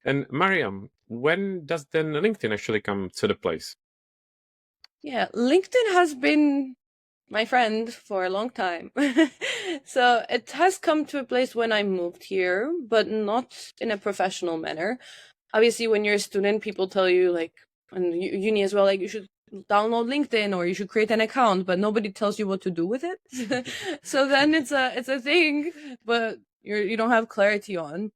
And Mariam, when does then LinkedIn actually come to the place? Yeah, LinkedIn has been my friend for a long time. So it has come to a place when I moved here, but not in a professional manner. Obviously, when you're a student, people tell you, like, and uni as well, like, you should download LinkedIn or you should create an account, but nobody tells you what to do with it. So then it's a thing, but you don't have clarity on.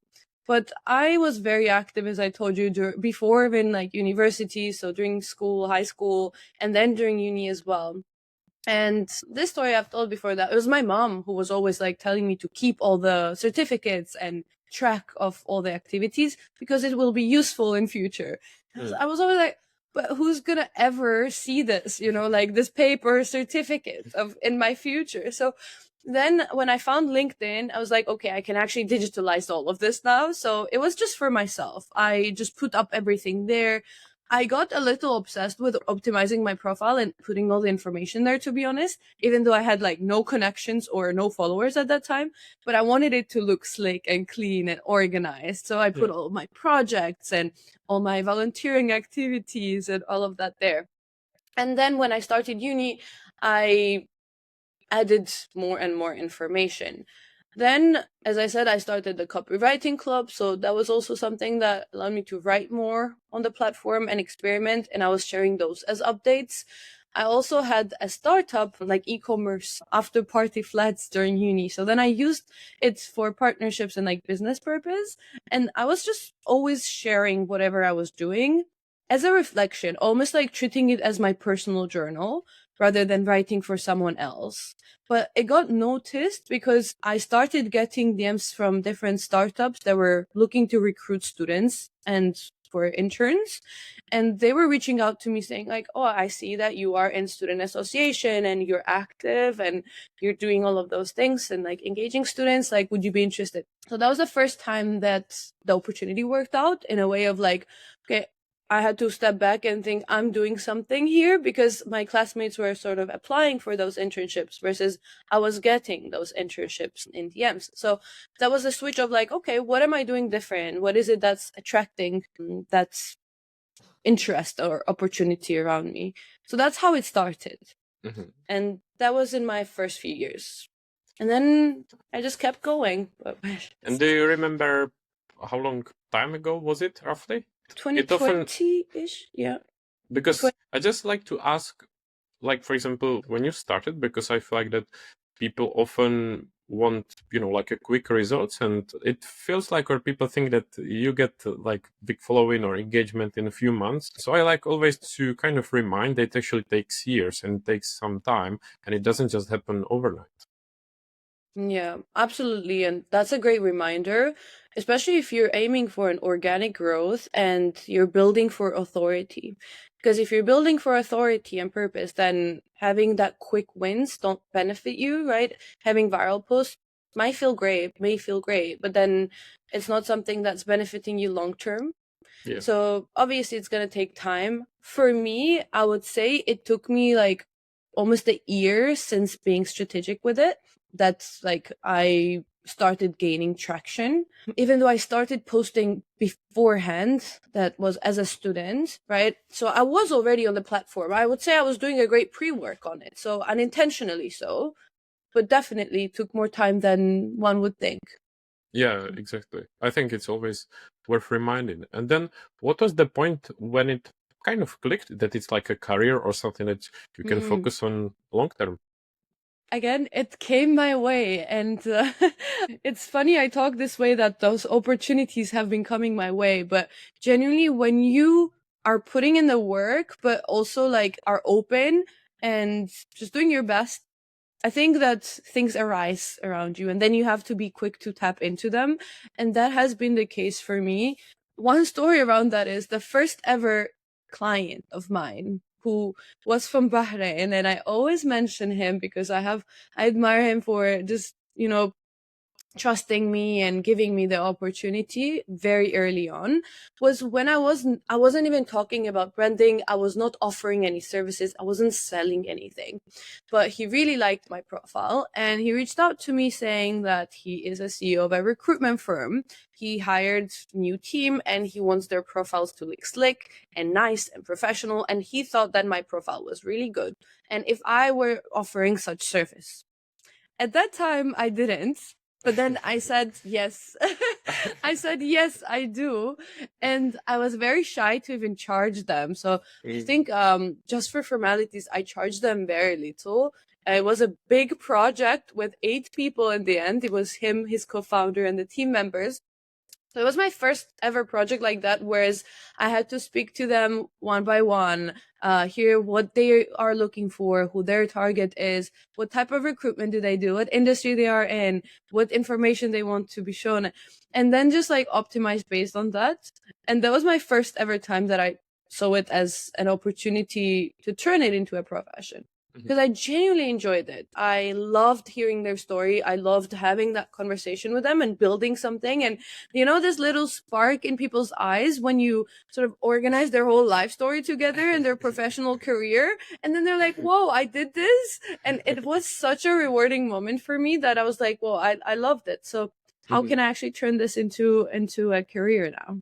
But I was very active, as I told you, before in like university, so during school, high school, and then during uni as well. And this story I've told before, that it was my mom who was always like telling me to keep all the certificates and track of all the activities because it will be useful in future. Mm. I was always like, but who's gonna ever see this, like this paper certificate of in my future? So then when I found LinkedIn, I was like, okay, I can actually digitalize all of this now. So it was just for myself. I just put up everything there. I got a little obsessed with optimizing my profile and putting all the information there, to be honest, even though I had like no connections or no followers at that time. But I wanted it to look slick and clean and organized. So I put Yeah. all my projects and all my volunteering activities and all of that there. And then when I started uni, I added more and more information. Then, as I said, I started the copywriting club. So that was also something that allowed me to write more on the platform and experiment. And I was sharing those as updates. I also had a startup like e-commerce after party flats during uni. So then I used it for partnerships and like business purpose. And I was just always sharing whatever I was doing as a reflection, almost like treating it as my personal journal rather than writing for someone else. But it got noticed because I started getting DMs from different startups that were looking to recruit students and for interns. And they were reaching out to me saying, like, oh, I see that you are in student association and you're active and you're doing all of those things and like engaging students. Like, would you be interested? So that was the first time that the opportunity worked out in a way of like, okay, I had to step back and think I'm doing something here because my classmates were sort of applying for those internships versus I was getting those internships in DMs. So that was a switch of like, okay, what am I doing different? What is it that's attracting that's interest or opportunity around me? So that's how it started. Mhm. And that was in my first few years. And then I just kept going. And do you remember how long time ago was it roughly? It often 2020-ish? Yeah. because I just like to ask, like for example, when you started, because I feel like that people often want, like a quick results, and it feels like, or people think that you get like big following or engagement in a few months. So I like always to kind of remind that it actually takes years and takes some time, and it doesn't just happen overnight. Yeah, absolutely. And that's a great reminder, especially if you're aiming for an organic growth and you're building for authority. Because if you're building for authority and purpose, then having that quick wins don't benefit you, right? Having viral posts may feel great, but then it's not something that's benefiting you long term. Yeah. So obviously it's going to take time. For me, I would say it took me like almost a year since being strategic with it. That's like I started gaining traction. Even though I started posting beforehand, that was as a student, right? So I was already on the platform. I would say I was doing a great pre-work on it. So unintentionally so, but definitely took more time than one would think. Yeah, exactly. I think it's always worth reminding. And then what was the point when it kind of clicked that it's like a career or something that you can Mm. focus on long term? Again, it came my way. And it's funny I talk this way that those opportunities have been coming my way. But genuinely, when you are putting in the work, but also like are open and just doing your best, I think that things arise around you and then you have to be quick to tap into them. And that has been the case for me. One story around that is the first ever client of mine who was from Bahrain. And I always mention him because I admire him for just, trusting me and giving me the opportunity very early on was when I wasn't even talking about branding. I was not offering any services. I wasn't selling anything. But he really liked my profile and he reached out to me saying that he is a CEO of a recruitment firm. He hired new team and he wants their profiles to look slick and nice and professional, and he thought that my profile was really good and if I were offering such service. At that time, I didn't. But then I said yes. I said yes, I do. And I was very shy to even charge them. So I Mm. think just for formalities, I charged them very little. It was a big project with 8 people in the end. It was him, his co-founder, and the team members. So it was my first ever project like that, whereas I had to speak to them one by one, hear what they are looking for, who their target is, what type of recruitment do they do, what industry they are in, what information they want to be shown, and then just like optimize based on that. And that was my first ever time that I saw it as an opportunity to turn it into a profession. Mhm. Because I genuinely enjoyed it. I loved hearing their story. I loved having that conversation with them and building something. And this little spark in people's eyes when you sort of organize their whole life story together and their professional career, and then they're like, whoa, I did this. And it was such a rewarding moment for me that I was like, well, I loved it. So how Mhm. can I actually turn this into a career now?